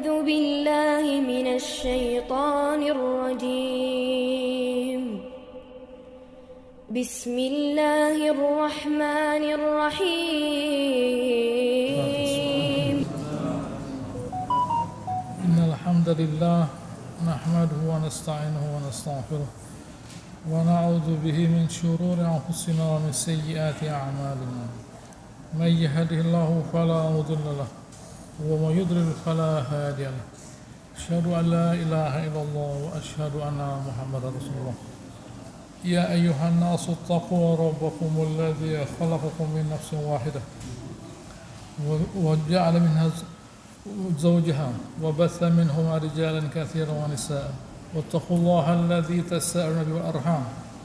أعوذ بالله من الشيطان الرجيم بسم الله الرحمن الرحيم إن الحمد لله نحمده ونستعينه ونستغفره ونعوذ به من شرور أنفسنا ومن سيئات أعمالنا من يهده الله فلا مضل له ومن يضلل فلا هادي له أشهد أن لا إله إلا الله وأشهد أن محمدا رسول الله يا أيها الناس اتقوا ربكم الذي خلقكم من نفس واحدة وجعل منها زوجها وبث منهما رجالا كثيرا ونساء واتقوا الله الذي تساءلون به والأرحام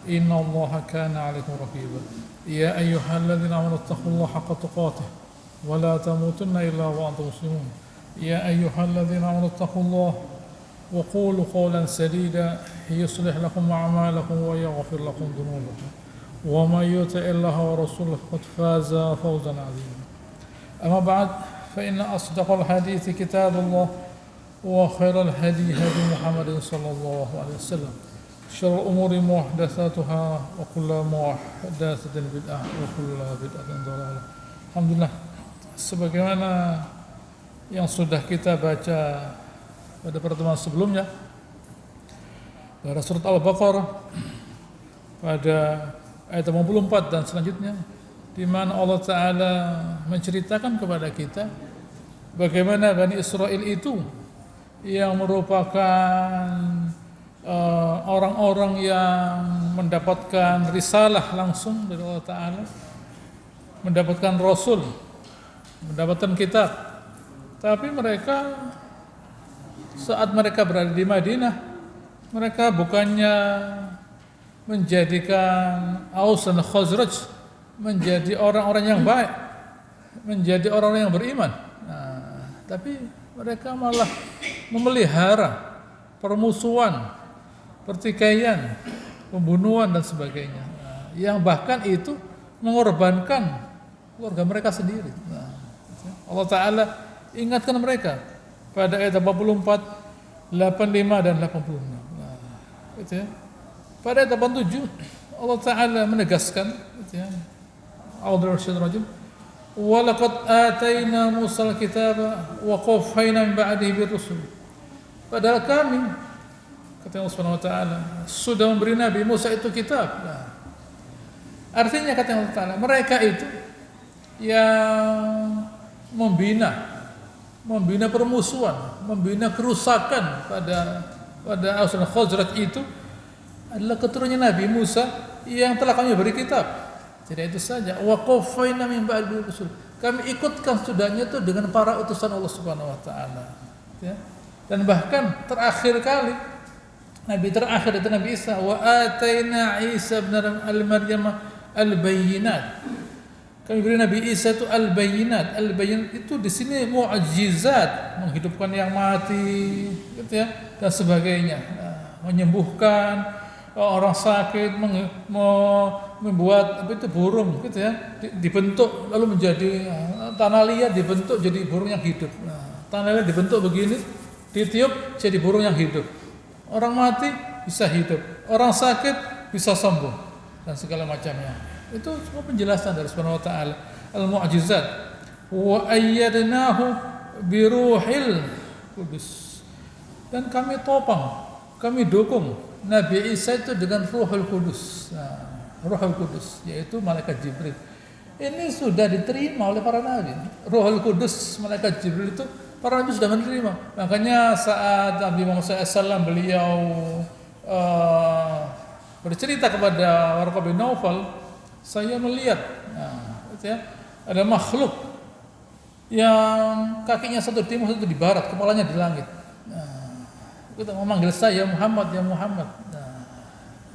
إن الله كان عليكم رقيبا يا أيها الذين آمنوا اتقوا الله حق تقاته ولا تموتن إلا وأنتم مسلمون يا أيها الذين آمنوا اتقوا الله وقولوا قولا سديدا يصلح لكم أعمالكم ويغفر لكم ذنوبكم ومن يطع الله ورسوله فقد فاز فوزا عظيما أما بعد فإن أصدق الحديث كتاب الله وخير الهدي هدي محمد صلى الله عليه وسلم شر الأمور محدثاتها وكل محدثة بدعة وكل بدعة ضلالة. Alhamdulillah, sebagaimana yang sudah kita baca pada pertemuan sebelumnya pada surat Al-Baqarah pada ayat 84 dan selanjutnya, di mana Allah Ta'ala menceritakan kepada kita bagaimana Bani Israel itu yang merupakan orang-orang yang mendapatkan risalah langsung dari Allah Ta'ala, mendapatkan Rasul, mendapatkan kitab, tapi mereka saat mereka berada di Madinah, mereka bukannya menjadikan Aus dan Khazraj menjadi orang-orang yang baik, menjadi orang-orang yang beriman. Tapi mereka malah memelihara permusuhan, pertikaian, pembunuhan dan sebagainya. Yang bahkan itu mengorbankan keluarga mereka sendiri. Allah Ta'ala ingatkan mereka pada ayat 84, 85 dan 86. Gitu ya. Pada ayat 87 Allah Ta'ala menegaskan, gitu ya, A'udzubillahi wa laqad atayna Musal kitaba wa qaffayna min ba'dihi birrusul. Padahal kami, kata Allah Subhanahu wa Ta'ala, sudah memberi Nabi Musa itu kitab. Artinya kata Allah Ta'ala, mereka itu yang membina permusuhan, membina kerusakan pada Aus dan Khazraj itu adalah keturunannya Nabi Musa yang telah kami beri kitab. Tidak itu saja, wa qaffayna min ba'di rusul. Kami ikutkan sudahnya itu dengan para utusan Allah Subhanahu wa Ta'ala. Ya. Dan bahkan terakhir kali Nabi terakhir itu Nabi Isa, wa atayna Isa ibn al-Maryam al-bayyinat. Kami beri Nabi Isa itu al-bayyinat. Al-bayyinat itu di sini mu'jizat, menghidupkan yang mati, gitu ya, dan sebagainya. Menyembuhkan orang sakit, membuat burung, gitu ya, dibentuk lalu menjadi tanah liat, dibentuk jadi burung yang hidup. Tanah liat dibentuk begini, ditiup jadi burung yang hidup. Orang mati bisa hidup, orang sakit bisa sembuh dan segala macamnya. Itu semua penjelasan dari Subhanahu wa Ta'ala, al-mu'jizat. Wa ayyadnahu biruhil qudus. Dan kami topang, kami dukung Nabi Isa itu dengan Ruhul Kudus. Ruhul Kudus yaitu malaikat Jibril. Ini sudah diterima oleh para nabi. Ruhul Kudus, malaikat Jibril itu para nabi sudah menerima. Makanya saat Nabi Muhammad SAW beliau bercerita kepada Warqah bin Naufal, saya melihat ada makhluk yang kakinya satu di timur, satu di barat, kepalanya di langit. Kita memanggil saya Muhammad, ya Muhammad.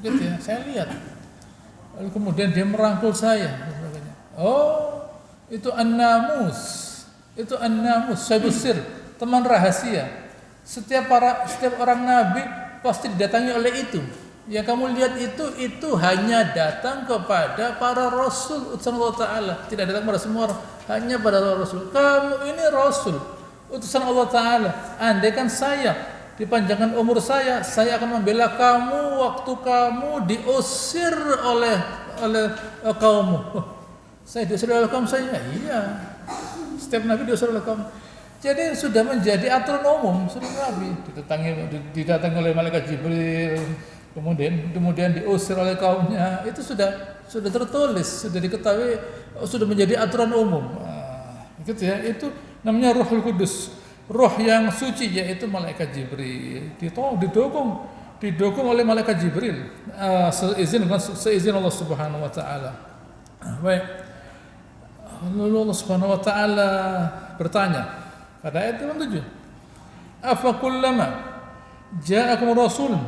Gitu ya, saya lihat. Lalu kemudian dia merangkul saya. Oh, itu An-Namus. Itu An-Namus, Sayyidus Sir, teman rahasia. Setiap orang nabi pasti didatangi oleh itu. Yang kamu lihat itu hanya datang kepada para rasul utusan Allah Ta'ala. Tidak datang kepada semua orang, hanya pada rasul. Kamu ini rasul, utusan Allah Ta'ala. Andaikan saya dipanjangkan umur saya akan membela kamu waktu kamu diusir oleh kaummu. Saya diusir oleh kaum saya? Iya. Setiap Nabi diusir oleh kaum. Jadi sudah menjadi aturan umum seluruh Nabi. Didatangi oleh malaikat Jibril, kemudian diusir oleh kaumnya. Itu sudah tertulis, sudah diketahui, sudah menjadi aturan umum. Gitu ya. Itu namanya Ruhul Kudus, roh yang suci, yaitu malaikat Jibril. Didukung oleh malaikat Jibril, seizin Allah Subhanahu wa taala. Baik. Lalu Allah Subhanahu wa taala bertanya pada ayat 7, afa kullama ja'akum rasulun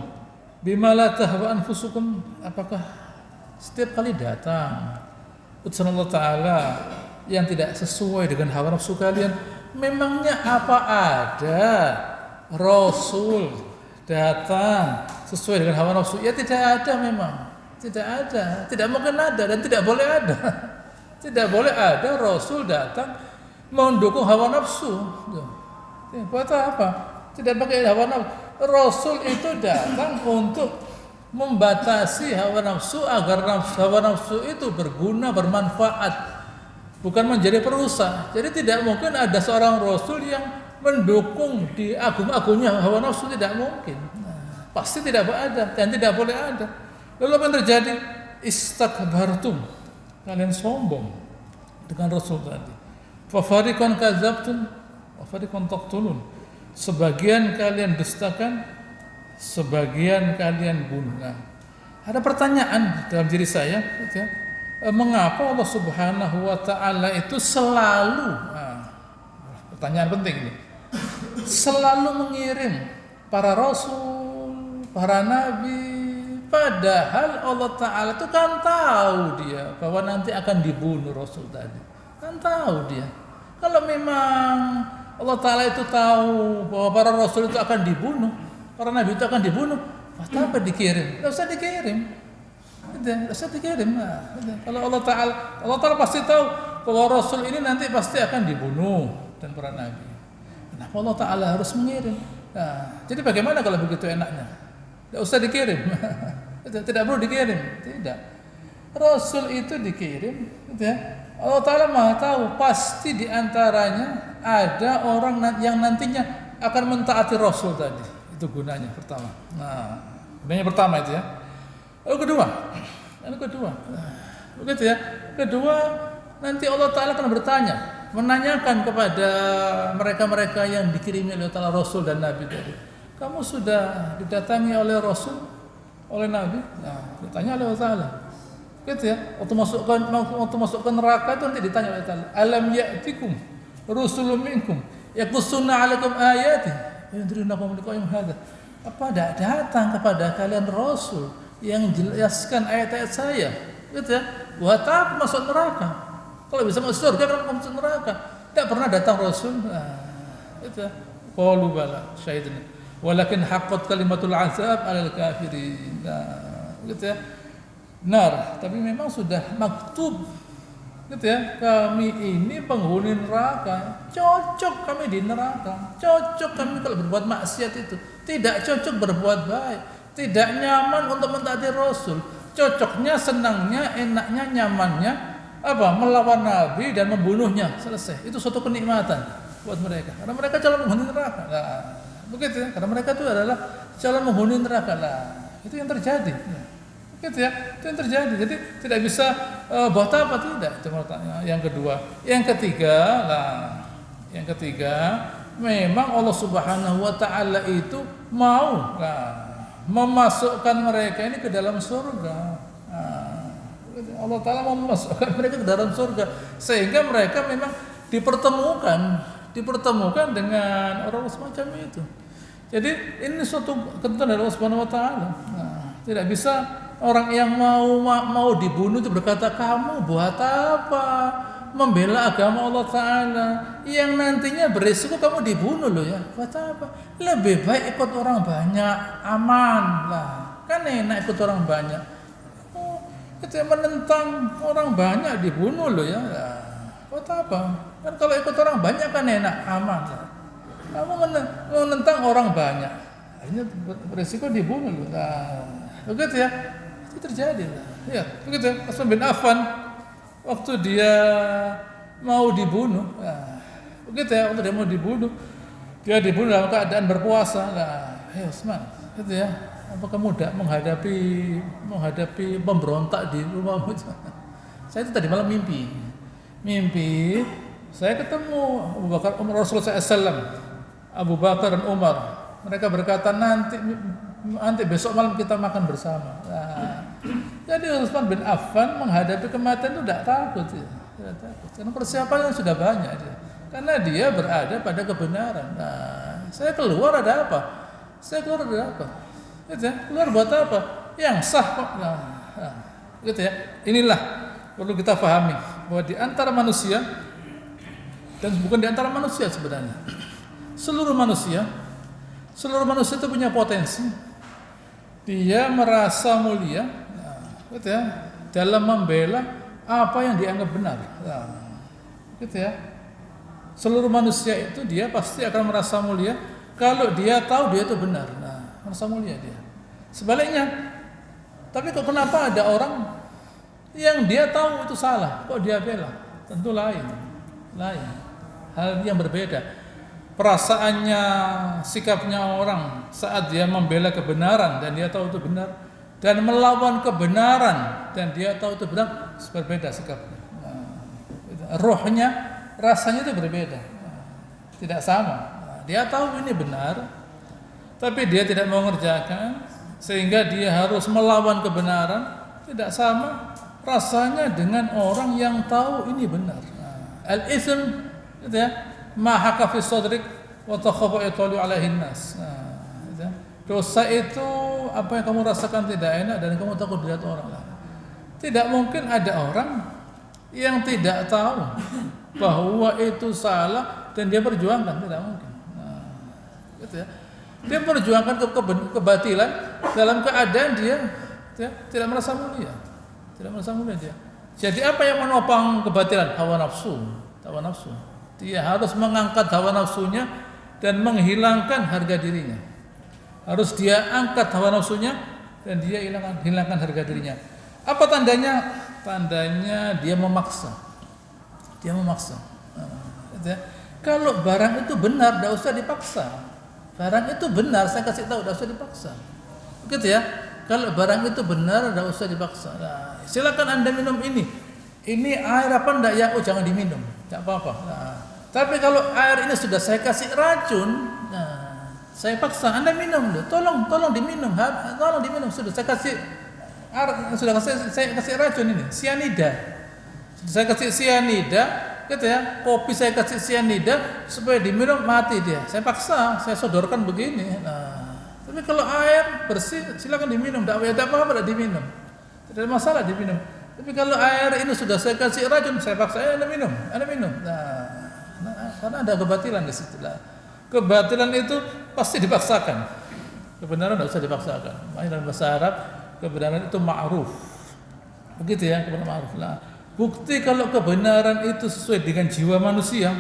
bima la tahwa anfusukum, apakah setiap kali datang utusan Allah Ta'ala yang tidak sesuai dengan hawa nafsu kalian, memangnya apa ada rasul datang sesuai dengan hawa nafsu? Ya tidak ada, memang tidak ada, tidak mungkin ada, dan tidak boleh ada. Tidak boleh ada rasul datang mendukung hawa nafsu. Buat apa? Tidak pakai hawa nafsu. Rasul itu datang untuk membatasi hawa nafsu agar hawa nafsu itu berguna, bermanfaat, bukan menjadi perusak. Jadi tidak mungkin ada seorang rasul yang mendukung di agung-agungnya hawa nafsu, tidak mungkin. Pasti tidak ada dan tidak boleh ada. Lalu apa yang terjadi? Istakbartum, kalian sombong dengan rasul tadi. Fafariqan kadzabtum wa fariqan taqtulun. Sebagian kalian dustakan, sebagian kalian bunuh. Nah, ada pertanyaan dalam diri saya, gitu ya. Mengapa Allah Subhanahu wa taala itu selalu, pertanyaan penting ini, selalu mengirim para rasul, para nabi, padahal Allah Ta'ala itu kan tahu dia bahwa nanti akan dibunuh rasul tadi. Kan tahu dia. Kalau memang Allah Ta'ala itu tahu bahwa para rasul itu akan dibunuh, para nabi itu akan dibunuh, apa dikirim? Tidak usah dikirim. Tidak usah dikirim. Kalau Allah Ta'ala pasti tahu bahwa rasul ini nanti pasti akan dibunuh dan para nabi. Kenapa Allah Ta'ala harus mengirim? Nah, jadi bagaimana kalau begitu enaknya? Tidak usah dikirim. Tidak perlu dikirim. Tidak. Rasul itu dikirim, gitu ya. Allah Ta'ala Maha tahu pasti diantaranya ada orang yang nantinya akan mentaati Rasul tadi. Itu gunanya pertama. Nah, gunanya pertama itu ya. Lalu kedua, begitu ya. Kedua, nanti Allah Ta'ala akan bertanya, menanyakan kepada mereka-mereka yang dikirimi oleh Allah Rasul dan Nabi tadi. Kamu sudah didatangi oleh Rasul, oleh Nabi? Nah, ditanya oleh Allah Ta'ala. Gitu ya, waktu masuk ke neraka itu nanti ditanya oleh Allah, alam ya'tikum rusulun minkum yaqussuna 'alaikum ayati yundrinukum liqa'im hadza. Apa tidak datang kepada kalian rasul yang menjelaskan ayat-ayat saya? Gitu ya. Buat apa masuk neraka? Kalau bisa masuk surga, kenapa masuk neraka? Tidak pernah datang rasul. Gitu ya. Qalu bala syahidna walakin haqqat kalimatul azab 'alal kafirin. Gitu ya. Benar, tapi memang sudah maktub, gitu ya. Kami ini penghuni neraka, cocok kami di neraka, cocok kami kalau berbuat maksiat itu, tidak cocok berbuat baik, tidak nyaman untuk mentaati Rasul. Cocoknya, senangnya, enaknya, nyamannya apa? Melawan Nabi dan membunuhnya, selesai. Itu suatu kenikmatan buat mereka, karena mereka calon penghuni neraka. Nah, begitu ya, karena mereka itu adalah calon penghuni neraka. Nah, itu yang terjadi. Gitu ya, itu yang terjadi. Jadi tidak bisa buat apa, tidak. Itu yang kedua. Yang ketiga, memang Allah Subhanahu wa taala itu mau memasukkan mereka ini ke dalam surga. Allah Ta'ala mau memasukkan mereka ke dalam surga sehingga mereka memang dipertemukan dengan orang semacam itu. Jadi ini suatu ketentuan dari Allah Subhanahu wa taala. Tidak bisa orang yang mau dibunuh itu berkata, kamu buat apa membela agama Allah Ta'ala yang nantinya berisiko kamu dibunuh loh ya. Buat apa? Lebih baik ikut orang banyak, aman lah. Kan enak ikut orang banyak. Itu yang menentang orang banyak dibunuh loh ya. Buat apa? Kan kalau ikut orang banyak kan enak, aman lah. Kamu menentang orang banyak, akhirnya beresiko dibunuh. Nah, begitu ya, itu terjadi. Ya, begitu ya. Utsman bin Affan waktu dia mau dibunuh, nah, begitu ya, waktu dia mau dibunuh, dia dibunuh dalam keadaan berpuasa. Nah, hey Utsman, gitu ya, apakah mudah menghadapi pemberontak di rumahmu? Saya itu tadi malam mimpi saya ketemu Abu Bakar, Rasulullah SAW, Abu Bakar dan Umar. Mereka berkata nanti besok malam kita makan bersama. Nah, jadi Utsman bin Affan menghadapi kematian itu tidak takut, ya. Tidak takut. Karena persiapannya sudah banyak dia. Karena dia berada pada kebenaran. Nah, saya keluar ada apa? Gitu ya, keluar buat apa? Yang sah kok. Nah, gitu ya. Inilah perlu kita pahami bahwa di antara manusia dan bukan di antara manusia sebenarnya. Seluruh manusia itu punya potensi. Dia merasa mulia, nah, gitu ya, dalam membela apa yang dianggap benar. Nah, gitu ya. Seluruh manusia itu dia pasti akan merasa mulia kalau dia tahu dia itu benar. Nah, merasa mulia dia. Sebaliknya, tapi kok kenapa ada orang yang dia tahu itu salah, kok dia bela? Tentu lain. Hal yang berbeda. Perasaannya, sikapnya orang saat dia membela kebenaran dan dia tahu itu benar, dan melawan kebenaran dan dia tahu itu benar, berbeda sikapnya. Rohnya, rasanya itu berbeda, tidak sama. Dia tahu ini benar, tapi dia tidak mau mengerjakan, sehingga dia harus melawan kebenaran. Tidak sama rasanya dengan orang yang tahu ini benar. Al-itsm, gitu ya, ma haka fi sadrik wa takhafu yatalu alaihi nas. Gitu ya. Dosa itu apa yang kamu rasakan tidak enak dan kamu takut dilihat orang lain. Tidak mungkin ada orang yang tidak tahu bahwa itu salah dan dia perjuangkan, tidak mungkin. Gitu ya. Dia perjuangkan kebatilan dalam keadaan dia tidak merasa mulia. Tidak merasa mulia dia. Jadi apa yang menopang kebatilan? Hawa nafsu. Dia harus mengangkat hawa nafsunya dan menghilangkan harga dirinya. Harus dia angkat hawa nafsunya dan dia hilangkan harga dirinya. Apa tandanya? Tandanya dia memaksa. Kalau barang itu benar, tidak usah dipaksa. Barang itu benar, saya kasih tahu, tidak usah dipaksa. Begitu ya. Kalau barang itu benar, tidak usah dipaksa. Nah, silakan Anda minum ini. Ini air apa enggak ya? Oh, jangan diminum. Tidak apa-apa. Nah, tapi kalau air ini sudah saya kasih racun, nah, saya paksa Anda minum loh. Tolong diminum. Tolong diminum. Sudah saya kasih saya kasih racun ini, sianida. Saya kasih sianida, gitu ya. Kopi saya kasih sianida supaya diminum mati dia. Saya paksa, saya sodorkan begini. Nah, tapi kalau air bersih silakan diminum, tidak apa-apa diminum. Tidak ada masalah diminum. Tapi kalau air ini sudah saya kasih racun, saya paksa Anda minum. Nah, karena ada kebatilan di situ. Kebatilan itu pasti dipaksakan. Kebenaran tidak usah dipaksakan. Makanya dalam bahasa Arab kebenaran itu ma'ruf. Begitu ya, kebenaran ma'ruf. Nah, bukti kalau kebenaran itu sesuai dengan jiwa manusia,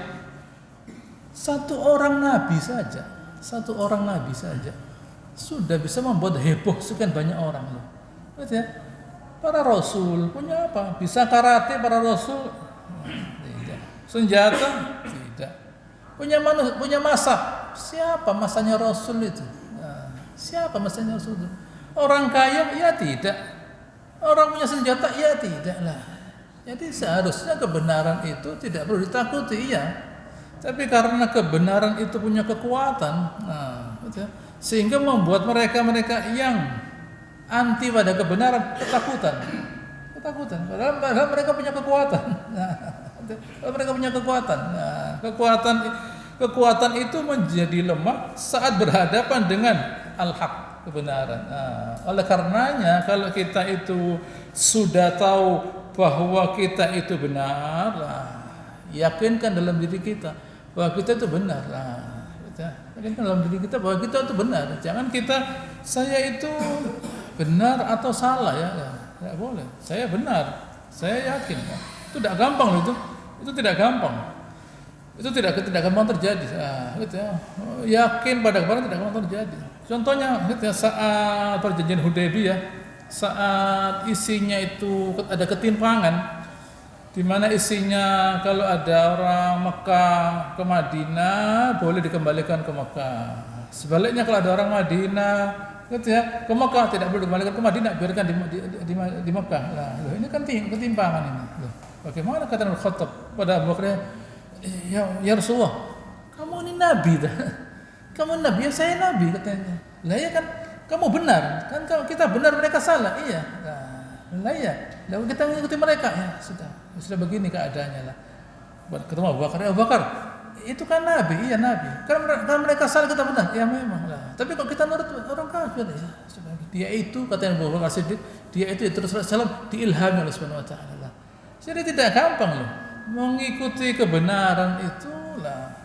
satu orang nabi saja sudah bisa membuat heboh sekian banyak orang. Begitu ya. Para rasul punya apa? Bisa karate para rasul? Tidak. Senjata? Tidak. Punya masa? Siapa masanya rasul itu? Nah, siapa masanya rasul itu? Orang kaya? Ya tidak. Orang punya senjata? Ya tidak lah. Jadi seharusnya kebenaran itu tidak perlu ditakuti, ya. Tapi karena kebenaran itu punya kekuatan, nah, sehingga membuat mereka yang anti pada kebenaran ketakutan. Padahal mereka punya kekuatan. Nah, kekuatan itu menjadi lemah saat berhadapan dengan al-haq, kebenaran. Nah, oleh karenanya kalau kita itu sudah tahu bahwa kita itu benar, yakinkan dalam diri kita bahwa kita itu benar. Yakinkan dalam diri kita bahwa kita itu benar. Jangan saya itu benar atau salah, ya. Tidak boleh. Saya benar, saya yakin. Itu tidak gampang loh itu tidak gampang. Itu tidak gampang terjadi. Gitu ya. Yakin pada kebenaran tidak gampang terjadi. Contohnya gitu ya, saat perjanjian Hudaybiyah, saat isinya itu ada ketimpangan, di mana isinya kalau ada orang Mekah ke Madinah boleh dikembalikan ke Mekah. Sebaliknya kalau ada orang Madinah gitu ya, ke Mekah tidak boleh dikembalikan ke Madinah, biarkan di Mekah. Nah, ini kan ketimpangan ini. Bagaimana kata Umar Khattab pada Abu Bakar, ya Rasulullah, kamu ini nabi dah. Kamu nabi, ya saya nabi katanya. Lah ya kan, kamu benar, kan kita benar mereka salah. Iya. Lah ya, lalu kita mengikuti mereka ya sudah begini keadaannya lah. Ketemu Abu Bakar, Abu Bakar, itu kan nabi, iya nabi. Kan mereka salah kita benar, ya memang lah. Tapi kalau kita nurut orang kafir ya, dia itu katanya Abu Bakar Siddiq, dia itu terus salam diilhami oleh Subhanahu wa taala lah. Jadi tidak gampang loh mengikuti kebenaran itu lah.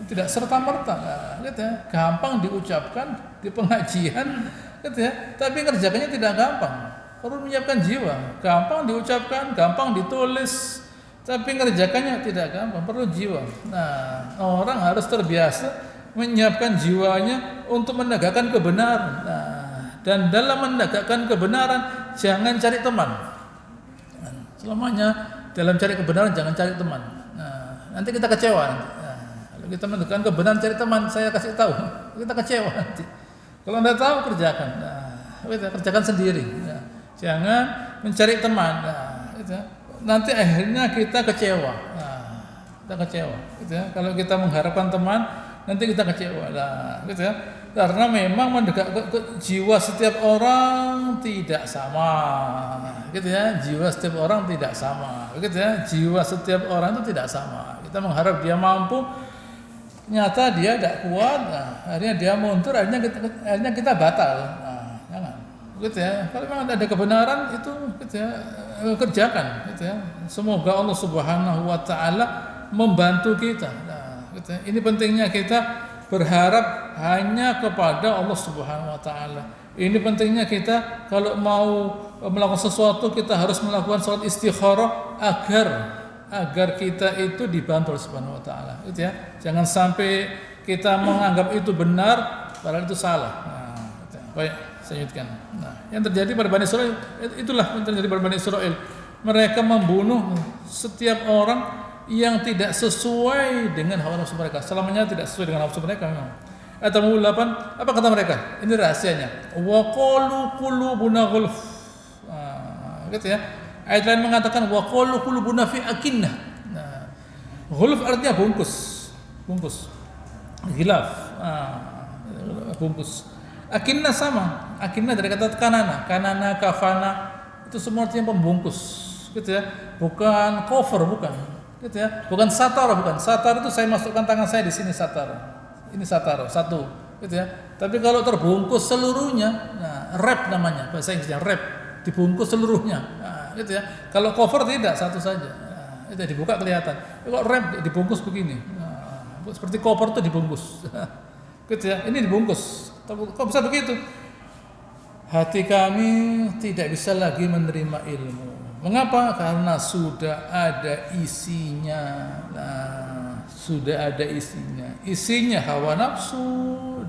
Tidak serta-merta gitu ya. Gampang diucapkan di pengajian gitu ya, tapi kerjakannya tidak gampang. Perlu menyiapkan jiwa. Gampang diucapkan, gampang ditulis, tapi mengerjakannya tidak gampang, perlu jiwa. Nah, orang harus terbiasa menyiapkan jiwanya untuk menegakkan kebenaran. Nah, dan dalam menegakkan kebenaran jangan cari teman. Selamanya dalam cari kebenaran jangan cari teman. Nah, nanti kita kecewa. Kalau kita menegakkan kebenaran cari teman, saya kasih tahu, kita kecewa nanti. Kalau Anda tahu kerjakan. Nah, kerjakan sendiri. Nah, jangan mencari teman. Nah, nanti akhirnya kita kecewa. Nah, kita kecewa. Gitu ya. Kalau kita mengharapkan teman, nanti kita kecewa. Nah, gitu ya. Karena memang jiwa setiap orang tidak sama. Gitu ya. Jiwa setiap orang tidak sama. Gitu ya. Jiwa setiap orang itu tidak sama. Kita mengharap dia mampu, nyata dia tidak kuat. Nah, akhirnya dia mundur, akhirnya kita batal. Nah, jangan. Gitu ya. Kalau memang ada kebenaran itu gitu ya, kerjakan gitu ya. Semoga Allah Subhanahu wa taala membantu kita. Nah, gitu ya. Ini pentingnya kita berharap hanya kepada Allah Subhanahu wa taala. Ini pentingnya kita kalau mau melakukan sesuatu kita harus melakukan salat istikharah agar kita itu dibantu oleh Subhanahu wa taala. Gitu ya. Jangan sampai kita menganggap itu benar padahal itu salah. Nah, gitu ya. Baik. Saya lanjutkan. Nah, yang terjadi pada Bani Israil itulah yang terjadi pada Bani Israil. Mereka membunuh setiap orang yang tidak sesuai dengan hawa nafsu mereka. Selamanya tidak sesuai dengan nafsu mereka memang. Ayat 8, apa kata mereka? Ini rahasianya. Wa qalu qulubuna ghulf. Gitu ya. Ayat lain mengatakan wa qalu qulubuna fi akinnah. Nah, ghulf artinya bungkus. Ghilaf. Bungkus. Akinna sama, akinna dari kata kanana, kafana itu semua artinya pembungkus, gitu ya. Bukan cover, bukan, gitu ya. Bukan satar, bukan. Satar itu saya masukkan tangan saya di sini satar. Ini satar satu, gitu ya. Tapi kalau terbungkus seluruhnya, nah, wrap namanya, bahasa Inggrisnya wrap, dibungkus seluruhnya, nah, gitu ya. Kalau cover tidak, satu saja, nah, itu dibuka kelihatan. Kalau wrap dibungkus begini, nah, seperti cover itu dibungkus, gitu ya. Ini dibungkus. Kok bisa begitu? Hati kami tidak bisa lagi menerima ilmu. Mengapa? Karena sudah ada isinya. Nah, sudah ada isinya. Isinya hawa nafsu,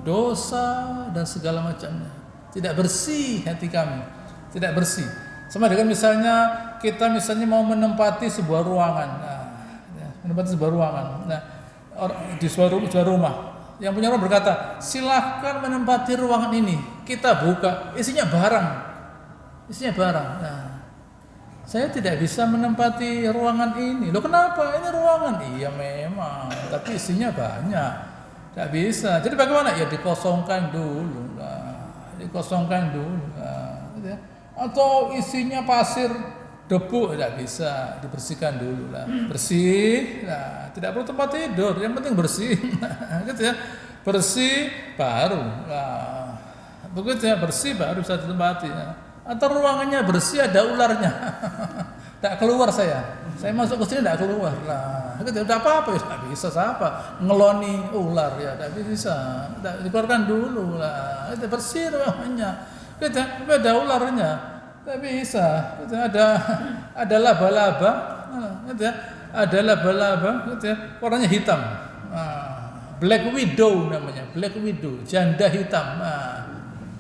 dosa dan segala macamnya. Tidak bersih hati kami. Tidak bersih. Sama dengan misalnya kita mau menempati sebuah ruangan. Nah, menempati sebuah ruangan. Nah, di sebuah rumah. Yang punya rumah berkata, silahkan menempati ruangan ini. Kita buka, isinya barang. Nah, saya tidak bisa menempati ruangan ini. Loh kenapa? Ini ruangan. Iya memang, tapi isinya banyak. Tidak bisa. Jadi bagaimana? Ya dikosongkan dulu. Gitu ya. Atau isinya pasir, debu, tidak bisa, dibersihkan dulu lah. Bersih, nah, tidak perlu tempat tidur, yang penting bersih, gitu ya. Bersih baru, nah, begitu ya, bersih baru bisa ditempati. Ya. Atau ruangannya bersih ada ularnya, tidak keluar saya masuk ke sini tidak keluar, lah, gitu. Tidak apa-apa, tidak bisa siapa ngeloni ular ya, tidak bisa, dikeluarkan dulu lah, itu bersih ruangannya, gitu ya, tapi ada ularnya. Tidak bisa, gitu. Ada laba-laba, gitu ya. ada laba-laba gitu ya, warnanya hitam. Black widow namanya, black widow, janda hitam.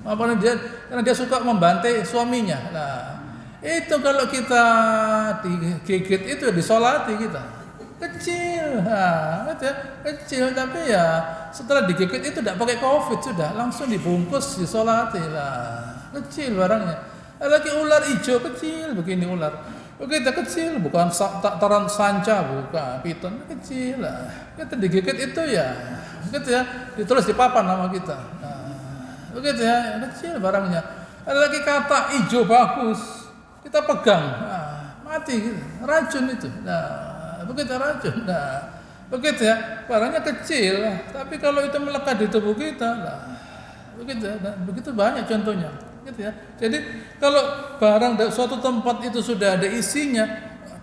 Karena dia suka membantai suaminya. Nah, itu kalau kita digigit itu disolati kita. Kecil, gitu ya, kecil, tapi ya setelah digigit itu tidak pakai COVID, sudah langsung dibungkus disolati lah. Kecil barangnya. Lagi ular hijau kecil begini ular. Kita kecil, bukan tataran sanca, bukan piton, kecil lah. Kita digigit itu ya, gitu ya, ditulis di papan nama kita. Begitu ya, kecil barangnya. Ada lagi kata hijau bagus, kita pegang, mati, gitu. Racun itu. Begitu racun. Begitu ya, barangnya kecil, tapi kalau itu melekat di tubuh kita, begitu ya, begitu banyak contohnya. Gitu ya. Jadi kalau barang dari suatu tempat itu sudah ada isinya,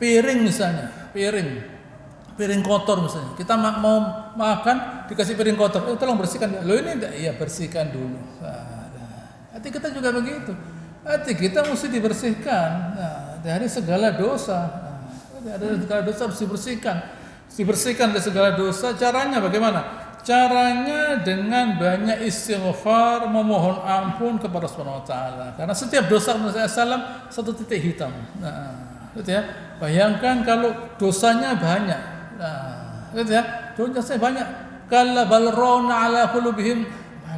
piring misalnya, piring kotor misalnya, kita mau makan dikasih piring kotor, tolong bersihkan. Loh ini enggak, iya bersihkan dulu. Hati kita juga begitu, hati kita mesti dibersihkan dari segala dosa. Dari segala dosa harus dibersihkan dari segala dosa. Caranya bagaimana? Caranya dengan banyak istighfar, memohon ampun kepada Subhanahu wa taala. Karena setiap dosa Nabi SAW satu titik hitam. Gitu ya. Bayangkan kalau dosanya banyak. Gitu ya. Dosanya banyak. Kalla bal rana ala qulubihim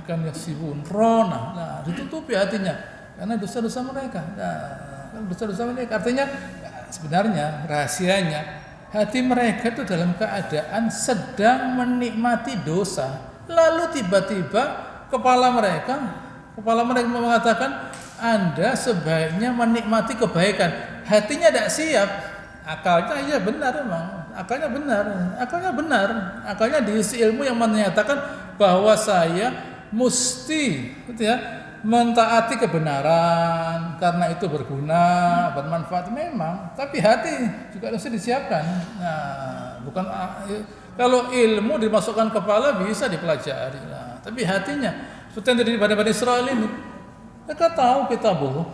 akan yaksibun. Rona. Ditutupi hatinya karena dosa-dosa mereka. Dosa-dosa mereka artinya sebenarnya rahasianya hati mereka itu dalam keadaan sedang menikmati dosa. Lalu tiba-tiba kepala mereka mengatakan Anda sebaiknya menikmati kebaikan. Hatinya tidak siap. Akalnya iya benar memang. Akalnya benar. Akalnya diisi ilmu yang menyatakan bahwa saya mesti gitu ya, mentaati kebenaran karena itu berguna, bermanfaat memang, tapi hati juga harus disiapkan. Bukan kalau ilmu dimasukkan kepala bisa dipelajari, tapi hatinya seperti yang terjadi pada Bani Israil ini, mereka tahu kitabullah,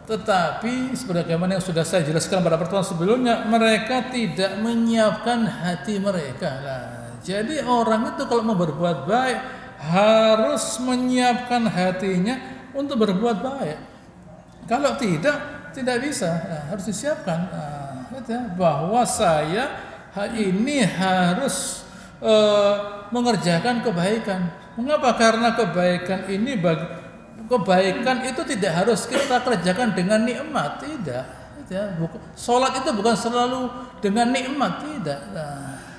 tetapi sebagaimana yang sudah saya jelaskan pada pertemuan sebelumnya, mereka tidak menyiapkan hati mereka. Jadi orang itu kalau mau berbuat baik harus menyiapkan hatinya untuk berbuat baik. Kalau tidak bisa, harus disiapkan bahwa saya ini harus mengerjakan kebaikan. Mengapa? Karena kebaikan itu tidak harus kita kerjakan dengan nikmat, tidak. Sholat itu bukan selalu dengan nikmat, tidak.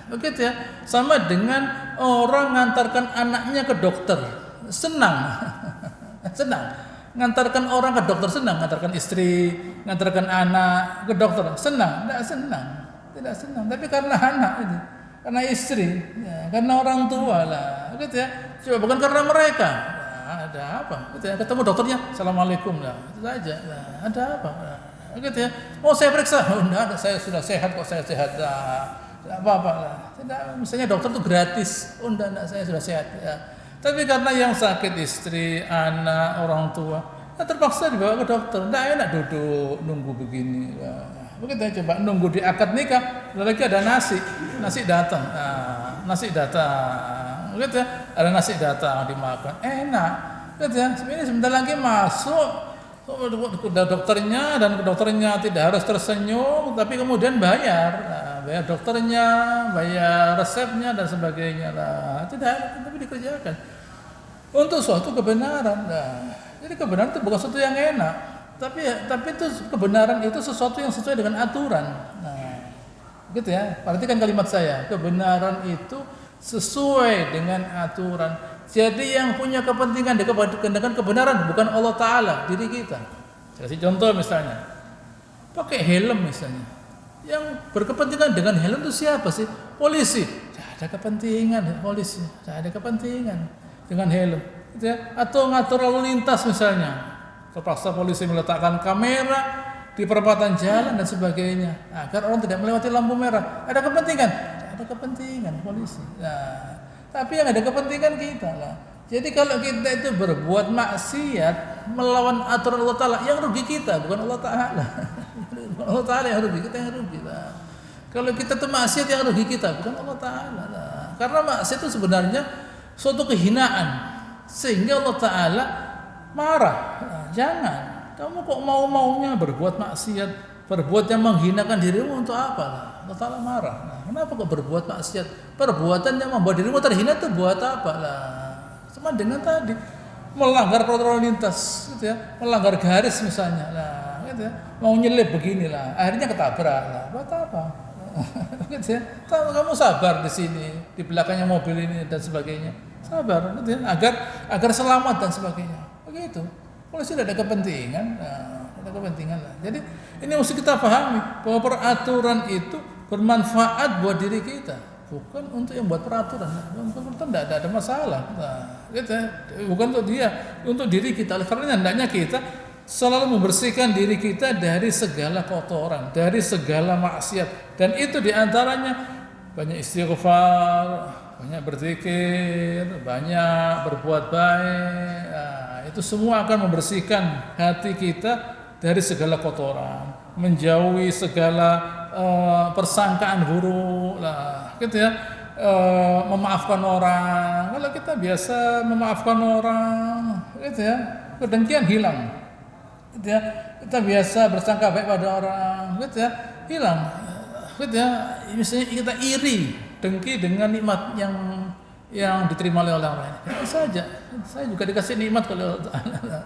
Begitu ya, sama dengan orang ngantarkan anaknya ke dokter, senang, ngantarkan orang ke dokter senang, ngantarkan istri, ngantarkan anak ke dokter senang, tidak senang, tapi karena anak ini, karena istri, ya, karena orang tua lah, begitu ya, coba bukan karena mereka, ada apa, gitu ya, ketemu dokternya, assalamualaikum lah, itu saja, ada apa, begitu ya, saya periksa, enggak, saya sudah sehat kok, saya sehat. Tidak apa-apa lah. Tidak, misalnya dokter itu gratis. Enggak, saya sudah sehat. Ya. Tapi karena yang sakit istri, anak, orang tua, terpaksa dibawa ke dokter. Tidak enak duduk nunggu begini. Ya. Begitu coba nunggu di akad nikah, lagi ada nasi datang. Nasi datang. Begitu ya, ada nasi datang dimakan. Enak. Begitu ya. Ini sebentar lagi masuk. Dokternya tidak harus tersenyum, tapi kemudian bayar dokternya, bayar resepnya dan sebagainya lah. Tapi dikerjakan untuk suatu kebenaran. Jadi kebenaran itu bukan sesuatu yang enak, tapi itu kebenaran itu sesuatu yang sesuai dengan aturan. Gitu ya. Perhatikan kalimat saya, kebenaran itu sesuai dengan aturan. Jadi yang punya kepentingan dengan kebenaran bukan Allah Ta'ala, diri kita. Saya kasih contoh misalnya, pakai helm misalnya. Yang berkepentingan dengan helm itu siapa sih? Polisi. Tidak ada kepentingan polisi, tidak ada kepentingan dengan helm. Gitu ya. Atau ngatur lalu lintas misalnya. Terpaksa polisi meletakkan kamera di perempatan jalan dan sebagainya agar orang tidak melewati lampu merah. Ada kepentingan? Tidak ada kepentingan polisi. Tapi yang ada kepentingan kita lah. Jadi kalau kita itu berbuat maksiat melawan aturan Allah Ta'ala, yang rugi kita bukan Allah Ta'ala. Allah Ta'ala yang rugi, kita yang rugi lah. Kalau kita tuh maksiat yang rugi kita, bukan Allah Ta'ala. Nah, karena maksiat itu sebenarnya suatu kehinaan, sehingga Allah Ta'ala marah. Nah, jangan, kamu kok mau-maunya berbuat maksiat, berbuat yang menghinakan dirimu untuk apa? Nah, Allah Ta'ala marah. Nah, kenapa kok berbuat maksiat? Perbuatan yang membuat dirimu terhina itu buat apa? Nah, sama dengan tadi melanggar peraturan lalu lintas, gitu ya, melanggar garis misalnya, nah, gitu ya, mau nyelip beginilah, akhirnya ketabrak, lah, buat apa? Gitu ya, kamu sabar di sini, di belakangnya mobil ini dan sebagainya, sabar, gitu ya, agar selamat dan sebagainya, begitu. Polisi tidak ada kepentingan, nah, ada kepentingan lah. Jadi ini mesti kita pahami bahwa peraturan itu bermanfaat buat diri kita, bukan untuk yang buat peraturan. Peraturan tidak ada masalah. Nah, gitu ya. Bukan untuk dia, untuk diri kita. Karena hendaknya kita selalu membersihkan diri kita dari segala kotoran, dari segala maksiat. Dan itu diantaranya banyak istighfar, banyak berzikir, banyak berbuat baik. Nah, itu semua akan membersihkan hati kita dari segala kotoran, menjauhi segala persangkaan buruk lah, gitu ya, memaafkan orang. Kalau kita biasa memaafkan orang, gitu ya, kedengkian hilang, gitu ya. Kita biasa bersangka baik pada orang, gitu ya, hilang, gitu ya. Misalnya kita iri, dengki dengan nikmat yang diterima oleh orang lain. Ya, saja, saya juga dikasih nikmat oleh Allah.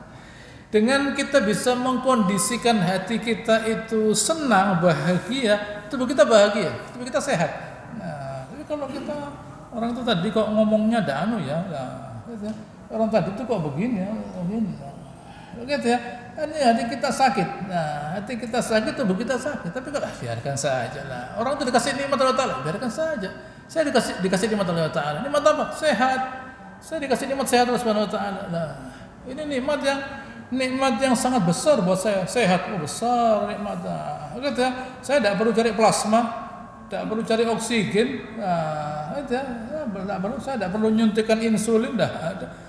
Dengan kita bisa mengkondisikan hati kita itu senang, bahagia, tubuh kita bahagia, tubuh kita sehat. Nah, tapi kalau kita orang itu tadi kok ngomongnya danu ya, nah, gitu ya. Orang tadi itu kok begini ya, begini, begitu ya. Ini hati kita sakit. Nah, hati kita sakit, tubuh kita sakit. Tapi kalau biarkan saja lah. Orang itu dikasih nikmat Allah Ta'ala, biarkan saja. Saya dikasih nikmat Allah Ta'ala. Nikmat apa? Sehat. Saya dikasih nikmat sehat Allah Subhanahu Wa Ta'ala. Nah, ini nikmat yang sangat besar buat saya. Sehat, besar nikmat. Gitu ya. Saya tidak perlu cari plasma, tidak perlu cari oksigen. Nah, itu ya. Saya tidak perlu nyuntikkan insulin,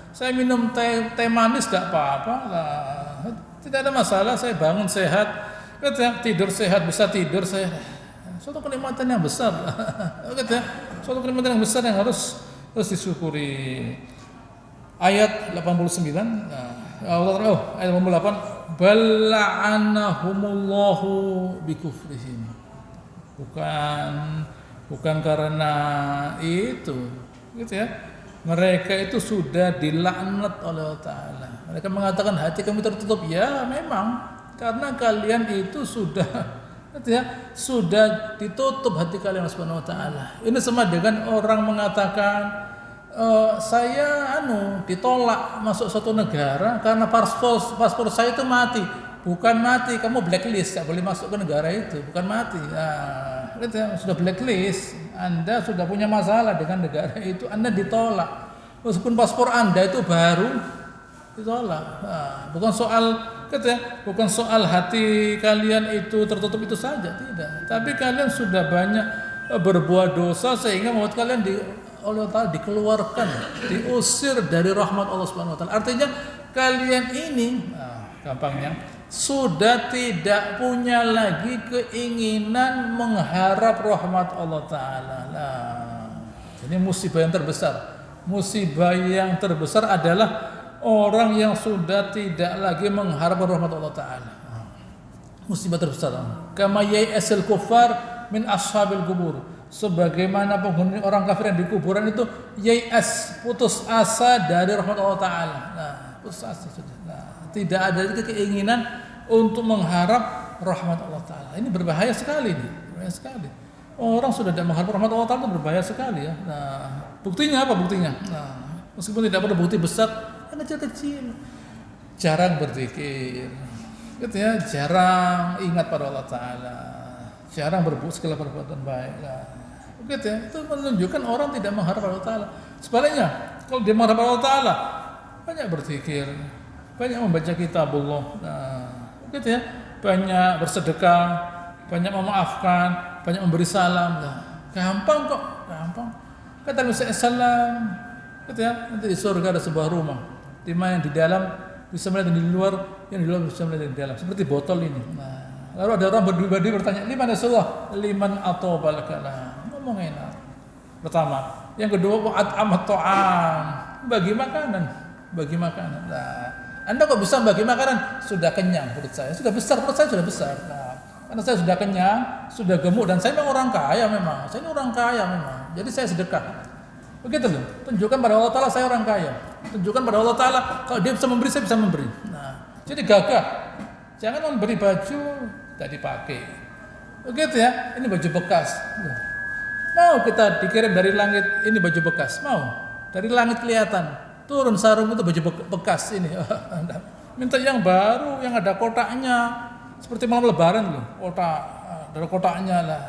saya minum teh manis tidak apa-apa. Nah, tidak ada masalah. Saya bangun sehat, gitu ya. Tidur sehat, bisa tidur saya. Suatu kenikmatan yang besar. Gitu ya. Suatu kenikmatan yang besar yang harus disyukuri. Ayat 89. Ayat 88, bala'anahumullahu bikufrihim. Bukan karena itu, gitu ya. Mereka itu sudah dilaknat oleh Allah Ta'ala. Mereka mengatakan hati kami tertutup. Ya memang, karena kalian itu sudah, gitu ya, sudah ditutup hati kalian Subhanahu Wa Ta'ala. Ini sama dengan orang mengatakan, saya ditolak masuk suatu negara karena paspor saya itu mati. Bukan mati, kamu blacklist, tidak boleh masuk ke negara itu. Bukan mati. Nah, gitu ya, sudah blacklist, Anda sudah punya masalah dengan negara itu, Anda ditolak. Meskipun paspor Anda itu baru, ditolak. Nah, bukan soal hati kalian itu tertutup itu saja, tidak. Tapi kalian sudah banyak berbuat dosa sehingga membuat kalian oleh Allah Ta'ala dikeluarkan, diusir dari rahmat Allah Subhanahu Wa Ta'ala. Artinya kalian ini, gampangnya, sudah tidak punya lagi keinginan mengharap rahmat Allah Ta'ala. Jadi musibah yang terbesar adalah orang yang sudah tidak lagi mengharap rahmat Allah Ta'ala. Musibah terbesar. Kama yai'asil kuffar min ashabil kubur. Sebagaimana penghuni orang kafir yang di kuburan itu putus asa dari rahmat Allah Ta'ala. Nah, putus asa sudah. Nah, tidak ada lagi keinginan untuk mengharap rahmat Allah Ta'ala. Ini berbahaya sekali nih. Berbahaya sekali. Orang sudah tidak mengharap rahmat Allah Ta'ala itu berbahaya sekali ya. Nah, buktinya apa buktinya? Nah, meskipun tidak perlu bukti besar, yang kecil-kecil. Jarang berzikir. Gitu ya, jarang ingat pada Allah Ta'ala. Jarang berbuat segala perbuatan baik. Nah, begitu ya, itu menunjukkan orang tidak mengharap Allah Ta'ala. Sebaliknya, kalau dia mengharap Allah Ta'ala, banyak berzikir, banyak membaca kitabullah, nah, begitu ya, banyak bersedekah, banyak memaafkan, banyak memberi salam. Nah, gampang kok, gampang. Kata Nabi SAW, gitu ya, nanti di surga ada sebuah rumah, di mana yang di dalam bisa melihat yang di luar, yang di luar bisa melihat yang di dalam, seperti botol ini. Nah, Lalu ada orang berdua bertanya, liman Rasulullah? Liman atobal kalam. Ngomong enak. Pertama. Yang kedua, wa'at amat to'am. Bagi makanan. Bagi makanan. Nah, Anda kok bisa bagi makanan? Sudah kenyang perut saya. Sudah besar, perut saya sudah besar. Nah, karena saya sudah kenyang, sudah gemuk, dan saya memang orang kaya memang. Saya ini orang kaya memang. Jadi saya sedekah. Begitu loh. Tunjukkan pada Allah Ta'ala saya orang kaya. Tunjukkan pada Allah Ta'ala kalau dia bisa memberi, saya bisa memberi. Nah, jadi gagah. Jangan memberi baju tidak dipakai. Begitu ya. Ini baju bekas. Mau kita dikirim dari langit, ini baju bekas. Mau. Dari langit kelihatan. Turun sarung itu baju bekas ini. Minta yang baru, yang ada kotaknya. Seperti malam lebaran loh. Kotak, ada kotaknya lah.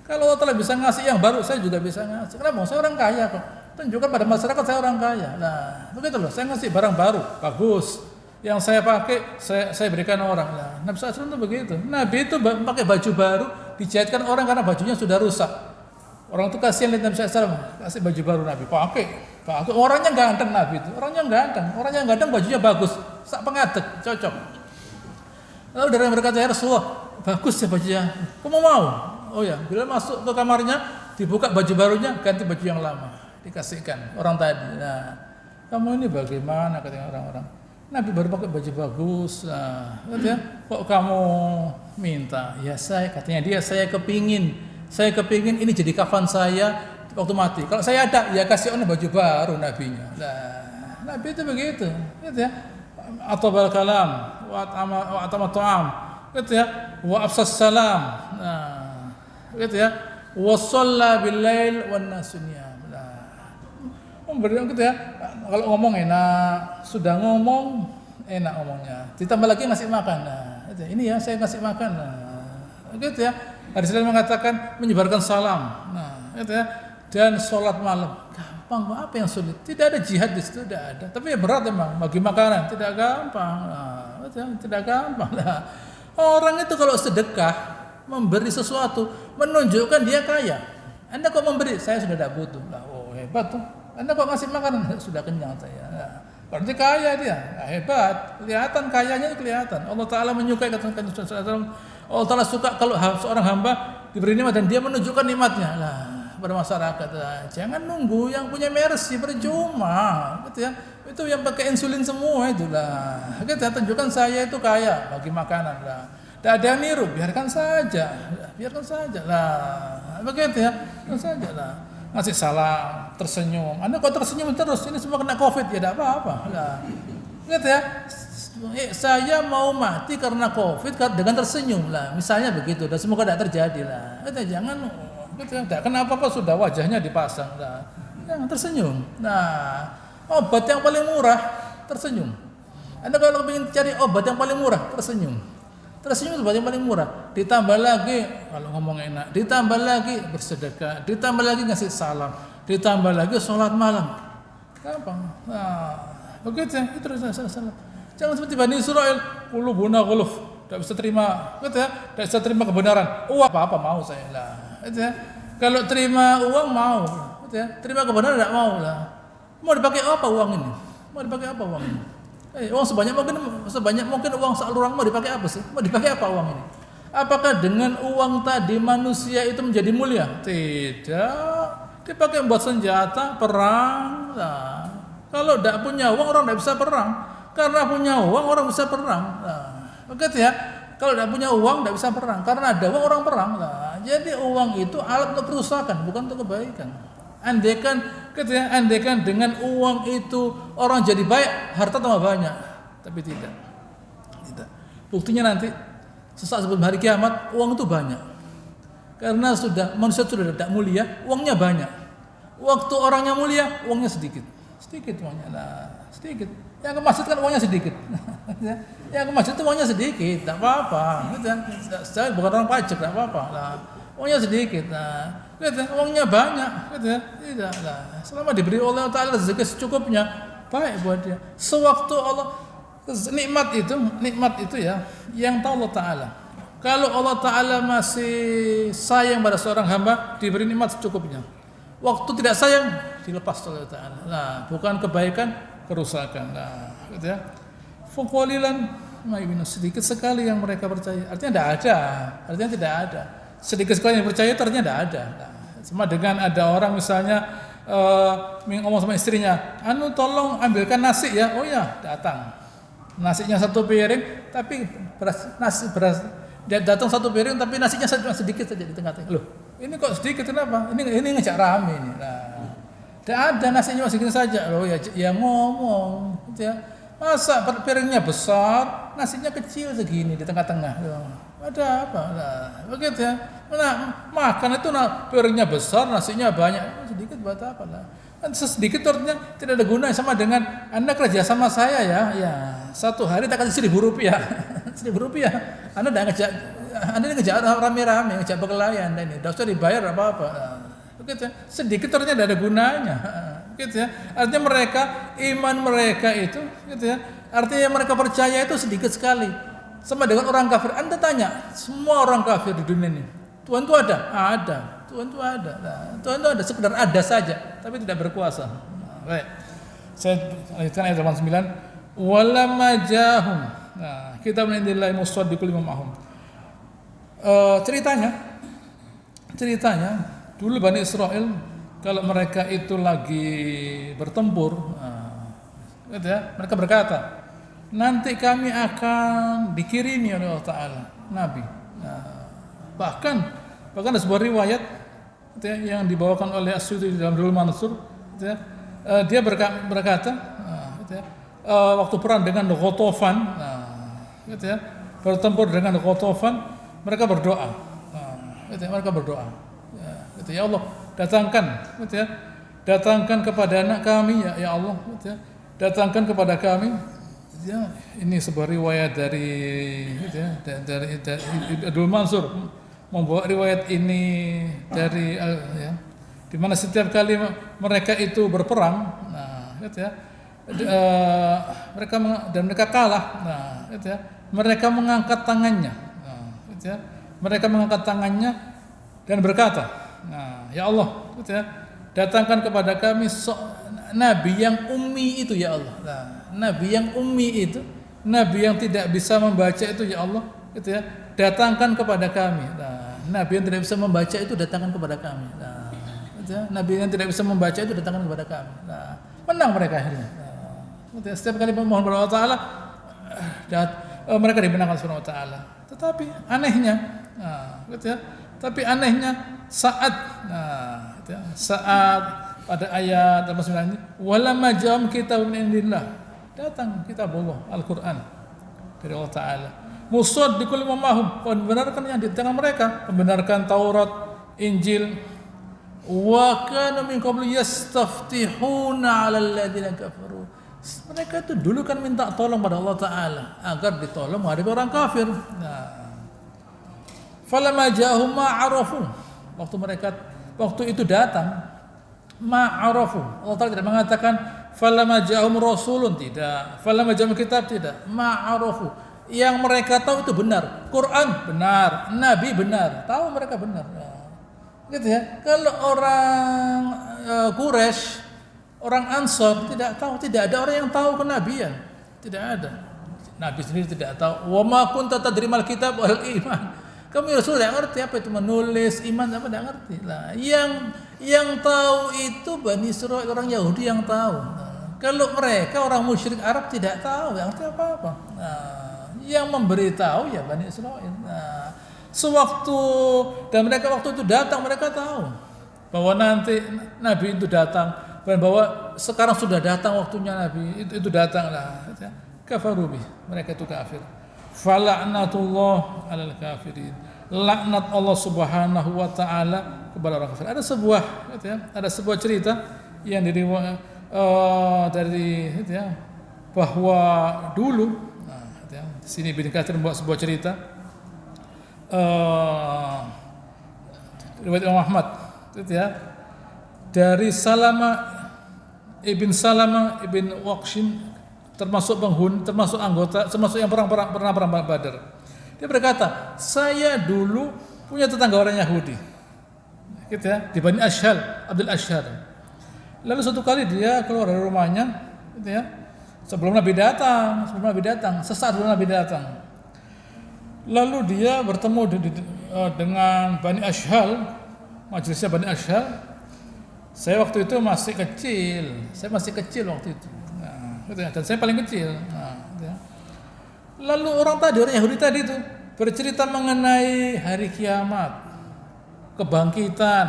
Kalau Allah Ta'ala bisa ngasih yang baru, saya juga bisa ngasih. Kenapa? Saya orang kaya kok. Tunjukkan pada masyarakat saya orang kaya. Nah, begitu loh. Saya ngasih barang baru, bagus. Yang saya pakai, saya berikan orang. Nah, Nabi SAW itu begitu. Nabi itu pakai baju baru, dijahitkan orang karena bajunya sudah rusak. Orang itu kasihan lihat Nabi SAW, kasih baju baru Nabi, pakai. Orangnya ganteng Nabi itu, orangnya ganteng, bajunya bagus, sak pengadek, cocok. Lalu dari yang berkata, ya Rasulullah, bagus ya bajunya, kamu mau? Oh ya, bila masuk ke kamarnya, dibuka baju barunya, ganti baju yang lama, dikasihkan orang tadi. Nah, kamu ini bagaimana katanya orang-orang? Nabi baru pakai baju bagus, nah, kok kamu minta? Ya katanya dia, saya kepingin ini jadi kafan saya waktu mati. Kalau saya ada, ya kasih orang baju baru nabinya. Nah, Nabi itu begitu, gitu ya. Atobal kalam, wa atamat to'am, gitu ya. Wa afsas salam, nah, gitu ya. Wa shalla bil lail wan nasu niyam. Memberi gitu ya. Kalau ngomong enak, sudah ngomong enak ngomongnya. Ditambah lagi ngasih makan. Nah, gitu ya. Ini ya saya ngasih makan. Nah, gitu ya. Hadis lain mengatakan menyebarkan salam. Nah, gitu ya. Dan sholat malam. Gampang, apa yang sulit? Tidak ada jihad di situ, tidak ada. Tapi ya berat memang bagi makanan, tidak gampang. Nah, gitu ya. Tidak gampang. Nah, orang itu kalau sedekah memberi sesuatu menunjukkan dia kaya. Anda kok memberi? Saya sudah tidak butuh. Nah, oh hebat tuh. Anda kok ngasih makanan? Sudah kenyang saya. Nah, berarti kaya dia. Nah, hebat. Kelihatan kayanya itu kelihatan. Allah Ta'ala menyukai kata Allah Ta'ala suka kalau seorang hamba diberi nikmat dan dia menunjukkan nikmatnya. Nah, pada masyarakat. Nah, jangan nunggu yang punya mercy percuma. Gitu ya. Itu yang pakai insulin semua itulah. Gitu ya, tunjukkan saya itu kaya bagi makanan lah. Tidak ada yang niru, biarkan saja. Biarkan saja lah. Begitu ya. Biarkan saja lah. Ngasih salam, tersenyum. Anda kok tersenyum terus? Ini semua kena COVID, ya tidak apa-apa. Nah, gitu ya. Saya mau mati karena COVID dengan tersenyum lah. Misalnya begitu. Dan semoga tidak terjadi lah. Gitu, jangan. Gitu ya. Tidak kenapa apa sudah wajahnya dipasang lah. Jangan tersenyum. Nah, obat yang paling murah tersenyum. Anda kalau ingin cari obat yang paling murah tersenyum. Tersenyum itu yang paling murah. Ditambah lagi kalau ngomong enak, ditambah lagi bersedekah, ditambah lagi ngasih salam, ditambah lagi sholat malam. Gampang. Nah, begitu ya. Itu salam. Jangan seperti Bani Israil, qulubuna ghuluf, tidak bisa terima, gitu ya. Tidak bisa terima kebenaran. Apa mau saya lah. Gitu ya. Kalau terima uang mau, gitu ya. Terima kebenaran tidak mau lah. Mau dipakai apa uang ini? Mau dipakai apa uang ini? Uang sebanyak mungkin uang seluruh mau dipakai apa sih? Mau dipakai apa uang ini? Apakah dengan uang tadi manusia itu menjadi mulia? Tidak. Dipakai buat senjata perang. Nah, kalau tidak punya uang orang tidak bisa perang. Karena punya uang orang bisa perang. Nah, begitu ya. Kalau tidak punya uang tidak bisa perang. Karena ada uang orang perang. Nah, jadi uang itu alat untuk kerusakan, bukan untuk kebaikan. Andaikan dengan uang itu orang jadi baik, harta tambah banyak, tapi tidak. Buktinya nanti sesaat sebelum hari kiamat uang itu banyak, karena manusia sudah tidak mulia, uangnya banyak. Waktu orangnya mulia, uangnya sedikit uangnya, sedikit. Yang ke masjid kan uangnya sedikit, yang ke masjid itu uangnya sedikit, tidak apa-apa. Saya bukan orang pajak, tidak apa-apa. Uangnya sedikit, uangnya banyak, tidak lah. Selama diberi oleh Allah Ta'ala rezeki secukupnya, baik buat dia. Sewaktu Allah nikmat itu ya, yang tahu Allah Ta'ala. Kalau Allah Ta'ala masih sayang pada seorang hamba, diberi nikmat secukupnya. Waktu tidak sayang, dilepas oleh Allah Ta'ala. Nah, bukan kebaikan, kerusakan. Nah, gitu ya. Fuqalilan sedikit sekali yang mereka percaya. Artinya tidak ada, artinya tidak ada. Sedikit sekali yang percaya itu artinya tidak ada. Nah, sama dengan ada orang misalnya ngomong sama istrinya, anu tolong ambilkan nasi ya. Oh ya, datang. Nasinya 1 piring, tapi beras dia datang 1 piring, tapi nasinya sedikit saja di tengah-tengah. Loh, ini kok sedikit kenapa? Ini ngejak rame ini. Nah, tidak ada nasinya sedikit saja. Loh ya ngomong, gitu ya. Masa piringnya besar, nasinya kecil segini di tengah-tengah. Ada apa? Nah, begitu ya. Nah, makan itu piringnya besar, nasinya banyak, sedikit buat apa lah? Kan sedikit artinya tidak ada gunanya, sama dengan Anda kerja sama saya ya, 1 hari tak kasih 1.000 rupiah, 1.000 rupiah. Anda ngejak rame-rame, ngejak berkelahi Anda ini, tidak usah dibayar apa-apa. Nah, begitu ya. Sedikit artinya tidak ada gunanya. Gitu ya. Artinya iman mereka itu, gitu ya. Artinya mereka percaya itu sedikit sekali. Sama dengan orang kafir. Anda tanya, semua orang kafir di dunia ini, Tuhan itu ada? Ada. Tuhan itu ada. Nah, Tuhan itu ada, sekedar ada saja, tapi tidak berkuasa. Nah, baik. Saya lanjutkan ayat 89. Walamma jahum. Nah, kita menindillahi musaddiqul lima ma'hum. Ceritanya dulu Bani Israel kalau mereka itu lagi bertempur, gitu ya, mereka berkata, nanti kami akan dikirimi oleh Allah Ta'ala Nabi. Bahkan ada sebuah riwayat, gitu ya, yang dibawakan oleh As-Suyuti dalam Durrul Mansur, gitu ya, dia berkata, gitu ya, waktu perang dengan Ghatafan, gitu ya, bertempur dengan Ghatafan, mereka berdoa, gitu ya, gitu ya, Allah datangkan, gitu ya, datangkan kepada anak kami ya Allah, gitu ya, datangkan kepada kami. Ya, ini sebuah riwayat dari, gitu ya, dari Durrul Mansur membawa riwayat ini dari, ya, di mana setiap kali mereka itu berperang, nah, gitu ya, mereka kalah, nah, gitu ya, mereka mengangkat tangannya, nah, gitu ya, mereka mengangkat tangannya dan berkata, nah, ya Allah, gitu ya, datangkan kepada kami nabi yang ummi itu ya Allah. Nah, nabi yang ummi itu, nabi yang tidak bisa membaca itu ya Allah, gitu ya, datangkan kepada kami. Nah, nabi yang tidak bisa membaca itu datangkan kepada kami. Nah, gitu ya, nabi yang tidak bisa membaca itu datangkan kepada kami. Nah, menang mereka akhirnya. Nah, gitu ya, setiap kali memohon kepada Allah Taala, mereka dimenangkan oleh Allah Taala. Tetapi anehnya, nah, gitu ya, tapi anehnya saat, nah, gitu ya, saat pada ayat 9 ini, walamma ja'am kitabun min indillah, datang kitab Allah, Al-Quran dari Allah Ta'ala, musaddiqul lima ma'hum, membenarkan yang di tangan mereka, membenarkan Taurat, Injil, wa kanu min qablu yastaftihuna 'alal ladzina kafaru. Mereka itu dulu kan minta tolong pada Allah Ta'ala agar ditolong menghadapi orang kafir. Nah, falamma ja'ahum ma'arafu, waktu itu datang ma'arafu. Allah Ta'ala tidak mengatakan falamma ja'ahum rasulun, tidak, falamma ja'ahum kitab, tidak, ma'arafu. Yang mereka tahu itu benar, Quran benar, Nabi benar, tahu mereka benar. Gitu ya. Kalau orang Quraisy, orang Ansor tidak tahu, tidak ada orang yang tahu kenabian, tidak ada. Nabi sendiri tidak tahu. Wa ma kunta tadri mal kitab wal iman. Kami Rasul tidak ngerti apa itu menulis, iman apa, tidak ngerti. Lah, yang tahu itu Bani Israil, orang Yahudi yang tahu. Nah, kalau mereka orang musyrik Arab tidak tahu, tidak ngerti apa-apa. Nah, yang memberitahu ya Bani Israil. Nah, dan mereka waktu itu datang, mereka tahu bahwa nanti Nabi itu datang, dan bahwa sekarang sudah datang waktunya Nabi itu datang lah. Kafarubi, mereka itu kafir. Fala'natullah 'alal kafirin. Laknat Allah Subhanahu wa taala kepada orang kafir. Ada sebuah cerita yang dari gitu ya, bahwa dulu, nah, gitu ya, di sini Ibnu Katsir membuat sebuah cerita riwayat Imam Ahmad, gitu ya, dari Salama ibn Waqshin, termasuk anggota, termasuk yang pernah perang Badar. Dia berkata, saya dulu punya tetangga orang Yahudi, gitu ya, di Bani Ashhal, Abdul Ashhal. Lalu suatu kali dia keluar dari rumahnya, gitu ya, sebelum Nabi datang, sesaat sebelum Nabi datang. Lalu dia bertemu dengan Bani Ashhal, majelisnya Bani Ashhal. Saya waktu itu masih kecil waktu itu. Nah, dan saya paling kecil. Lalu orang Yahudi tadi itu bercerita mengenai hari kiamat, kebangkitan,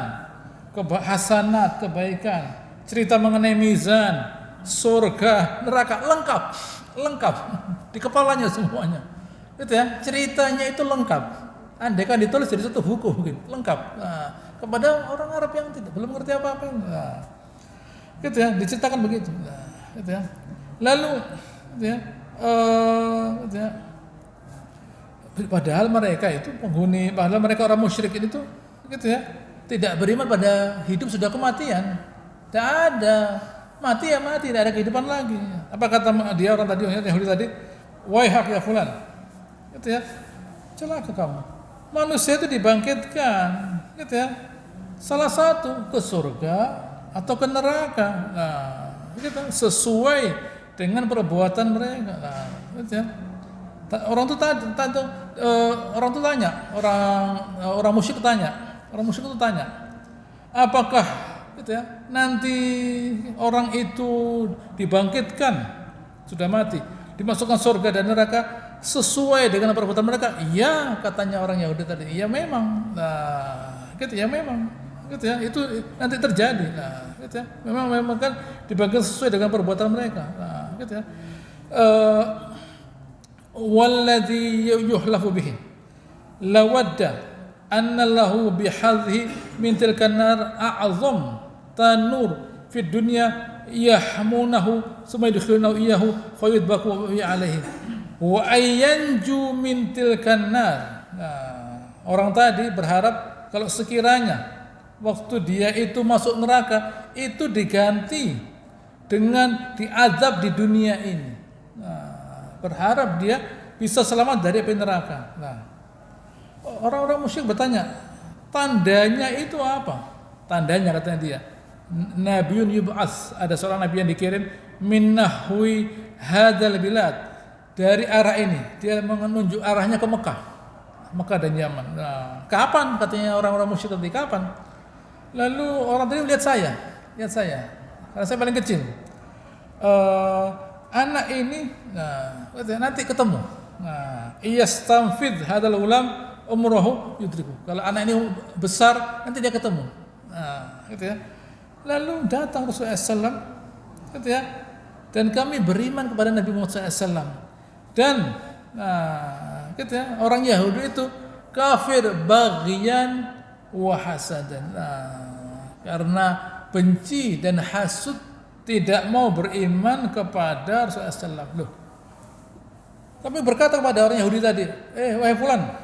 hasanat, kebaikan, cerita mengenai mizan, surga, neraka, lengkap di kepalanya semuanya. Gitu ya, ceritanya itu lengkap. Andai kan ditulis jadi satu buku mungkin lengkap. Nah, kepada orang Arab yang belum ngerti apa-apa, nah, gitu ya, diceritakan begitu. Nah, gitu ya. Lalu, gitu ya, gitu ya. Padahal mereka itu padahal mereka orang musyrik itu, gitu ya, tidak beriman pada hidup sudah kematian. Tidak ada mati ya mati, tidak ada kehidupan lagi. Apa kata dia orang tadi, Yahudi tadi? Waihak ya fulan, gitu ya, celaka kamu. Manusia itu dibangkitkan, gitu ya, salah satu ke surga atau ke neraka. Nah, gitu, sesuai dengan perbuatan mereka. Nah, gitu ya. Orang musyrik itu tanya, apakah gitu ya, nanti orang itu dibangkitkan sudah mati, dimasukkan surga dan neraka sesuai dengan perbuatan mereka? Iya, katanya orang Yahudi tadi. Iya memang. Nah, gitu ya memang. Gitu ya, itu nanti terjadi. Nah, gitu ya. Memang kan dibangkitkan sesuai dengan perbuatan mereka. Nah, gitu ya. Walladzi yuhlafu bihi lawadda anna lahu bihadhi min tilkan nar a'zam tanur fid dunya yahmunahu summa yadkhulunahu iyahu fayudbaku alaihi wa ayyanju min tilkan nar. Orang tadi berharap kalau sekiranya waktu dia itu masuk neraka itu diganti dengan diazab di dunia ini. Berharap dia bisa selamat dari api neraka. Nah, orang-orang musyrik bertanya, tandanya itu apa? Tandanya katanya dia, Nabiun yub'ats, ada seorang nabi yang dikirim min nahwi hadzal bilad, dari arah ini. Dia menunjuk arahnya ke Mekah dan Yaman. Nah, kapan katanya orang-orang musyrik tadi, kapan? Lalu orang tadi lihat saya, karena saya paling kecil. Anak ini, nah, nanti ketemu. Nah, iyastamfid hadal ulam umrohu yudriku. Kalau anak ini besar, nanti dia ketemu. Nah, gitu ya. Lalu datang Rasulullah SAW, gitu ya. Dan kami beriman kepada Nabi Muhammad SAW. Dan, nah, gitu ya. Orang Yahudi itu kafir baghyan wa hasadan. Nah, karena benci dan hasud tidak mau beriman kepada Rasulullah SAW. Loh, kami berkata kepada orang Yahudi tadi, wahai fulan,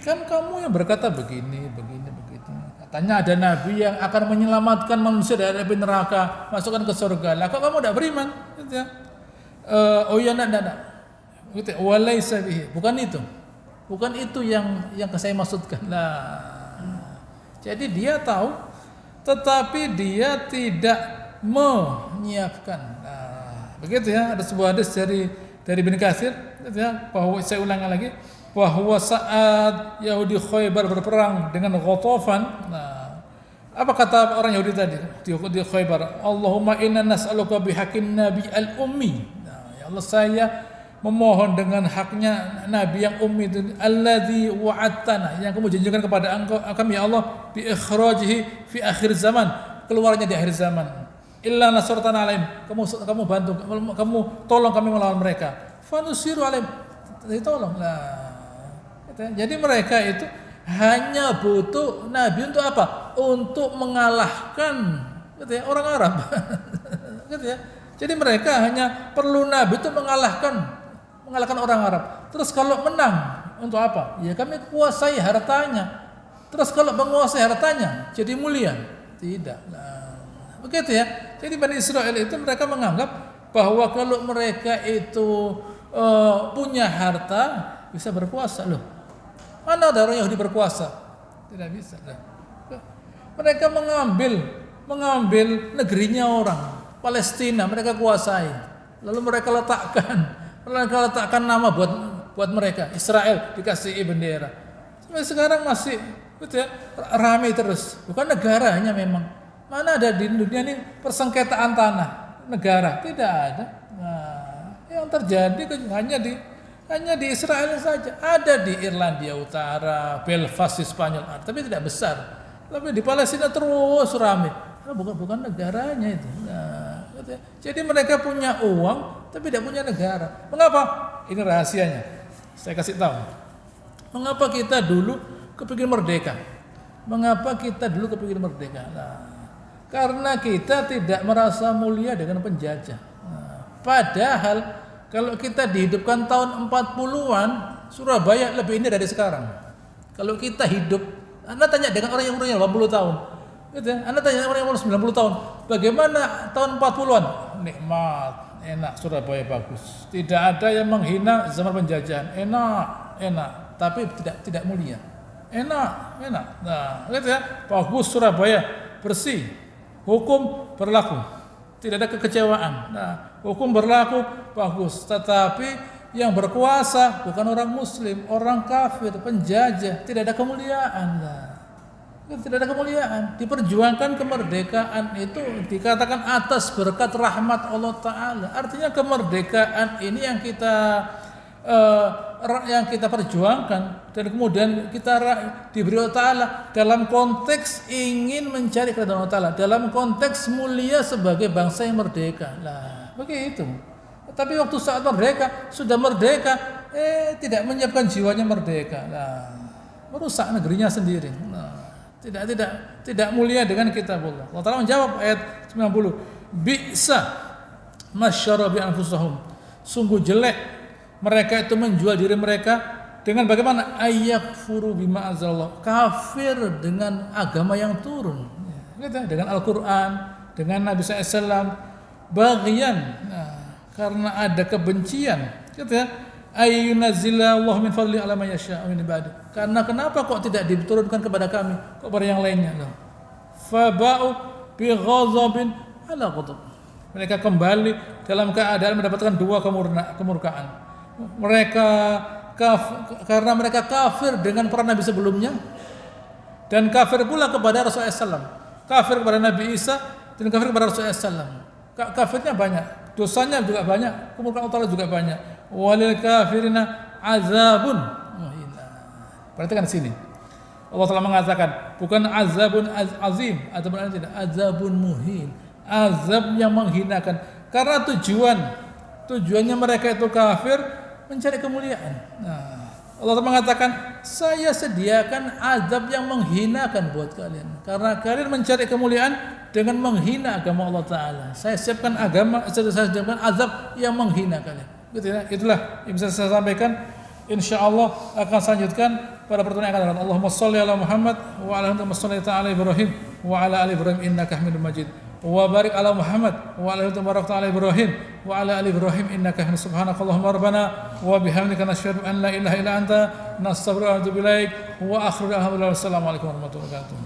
kan kamu yang berkata begini. Katanya ada nabi yang akan menyelamatkan manusia dari api neraka, masukkan ke surga. Lah kok kamu tidak beriman? Gitu ya. Oh iya, enggak. Gitu, walaysa bihi. Bukan itu yang saya maksudkan. Nah, jadi dia tahu, tetapi dia tidak menyiapkan. Nah, begitu ya. Ada sebuah hadis dari Ibnu Katsir, gitu ya, bahwa saya ulangi lagi, bahwa saat Yahudi Khaybar berperang dengan Ghatafan, nah, apa kata orang Yahudi tadi di Khaybar? Allahumma inna nas'aluka bihaqqin nabi al-ummi. Nah, ya Allah, saya memohon dengan haknya nabi yang ummi itu, alladzi wa'adtana, yang kamu janjikan kepada kami ya Allah, bi ikhrajihi fi akhir zaman, keluarnya di akhir zaman. Illa nasrtana alaihim, kamu bantu, kamu tolong kami melawan mereka. Fanusiru alaihim, ditolong. Nah, jadi mereka itu hanya butuh nabi untuk apa? Untuk mengalahkan, gitu ya, orang Arab. Gitu ya. Jadi mereka hanya perlu nabi itu mengalahkan orang Arab. Terus kalau menang untuk apa? Ya kami kuasai hartanya. Terus kalau menguasai hartanya jadi mulia? Tidak. Nah, begitu ya. Jadi Bani Israel itu mereka menganggap bahwa kalau mereka itu punya harta bisa berkuasa. Loh, mana ada orang Yahudi berkuasa? Tidak bisa. Mereka mengambil negerinya orang Palestina, mereka kuasai. Lalu mereka letakkan nama buat mereka, Israel dikasih bendera. Sampai sekarang masih gitu ya, ramai terus. Bukan negaranya memang. Mana ada di dunia ini persengketaan tanah negara? Tidak ada. Nah, yang terjadi hanya di Israel saja. Ada di Irlandia Utara, Belfast di Spanyol, tapi tidak besar. Tapi di Palestina terus ramai. Bukan negaranya itu. Nah, gitu ya. Jadi mereka punya uang tapi tidak punya negara. Mengapa? Ini rahasianya. Saya kasih tahu. Mengapa kita dulu kepikir merdeka? Nah, karena kita tidak merasa mulia dengan penjajah. Nah, padahal kalau kita dihidupkan tahun 40-an, Surabaya lebih indah dari sekarang. Kalau kita hidup, Anda tanya dengan orang yang umurnya 80 tahun. Gitu ya? Anda tanya dengan orang yang umur 90 tahun, bagaimana tahun 40-an? Nikmat, enak, Surabaya bagus. Tidak ada yang menghina zaman penjajahan. Enak, tapi tidak mulia. Enak. Nah, gitu ya. Bagus Surabaya, bersih. Hukum berlaku. Tidak ada kekecewaan. Nah, hukum berlaku bagus, tetapi yang berkuasa bukan orang muslim, orang kafir, penjajah, tidak ada kemuliaan. Nah, tidak ada kemuliaan. Diperjuangkan kemerdekaan itu dikatakan atas berkat rahmat Allah Ta'ala. Artinya kemerdekaan ini yang kita perjuangkan dan kemudian kita diberi Allah Ta'ala dalam konteks ingin mencari keridhaan Allah Ta'ala, dalam konteks mulia sebagai bangsa yang merdeka. Nah, begitu. Tapi waktu saat merdeka, sudah merdeka, tidak menyiapkan jiwanya merdeka. Nah, merusak negerinya sendiri. Nah, tidak mulia dengan kitabullah. Allah Ta'ala menjawab ayat 90, bi'sa masyara bi anfusahum. Sungguh jelek mereka itu menjual diri mereka dengan bagaimana? Ayakfuru bima anzalallah, kafir dengan agama yang turun, dengan Al-Quran, dengan Nabi SAW, bagian, karena ada kebencian, ayyunazzila Allah min fadli ala man yasha' min ibadi. Karena kenapa kok tidak diturunkan kepada kami, kok pada yang lainnya? Faba'u bi ghadabin ala ghadab. Mereka kembali dalam keadaan mendapatkan dua kemurkaan. Karena mereka kafir dengan para nabi sebelumnya dan kafir pula kepada Rasulullah SAW, kafir kepada Nabi Isa dan kafir kepada Rasulullah SAW. Kafirnya banyak, dosanya juga banyak, kemurkaan Allah juga banyak. Walil kafirina azabun muhin. Perhatikan di sini. Allah telah mengatakan bukan azabun azim, ataupun tidak, azabun muhin, azab yang menghinakan. Karena tujuannya mereka itu kafir mencari kemuliaan. Nah, Allah mengatakan, saya sediakan azab yang menghinakan buat kalian. Karena kalian mencari kemuliaan dengan menghina agama Allah Ta'ala. Saya siapkan azab yang menghina kalian. Gitu ya. Itulah yang bisa saya sampaikan. InsyaAllah akan selanjutkan pada pertemuan yang akan datang. Allahumma salli ala Muhammad wa ala salli ta'ala Ibrahim wa ala ali Ibrahim innaka hamidun majid. Wa barik ala Muhammad wa ala ali Ibrahim wa ala ali Ibrahim innaka hamidun. Subhanakallahumma rabbana wa bihamdika nasyhadu an la ilaha illa anta nastaghfiruka wa natubu ilaik wa akhiru da'wana assalamu alaikum warahmatullahi wabarakatuh.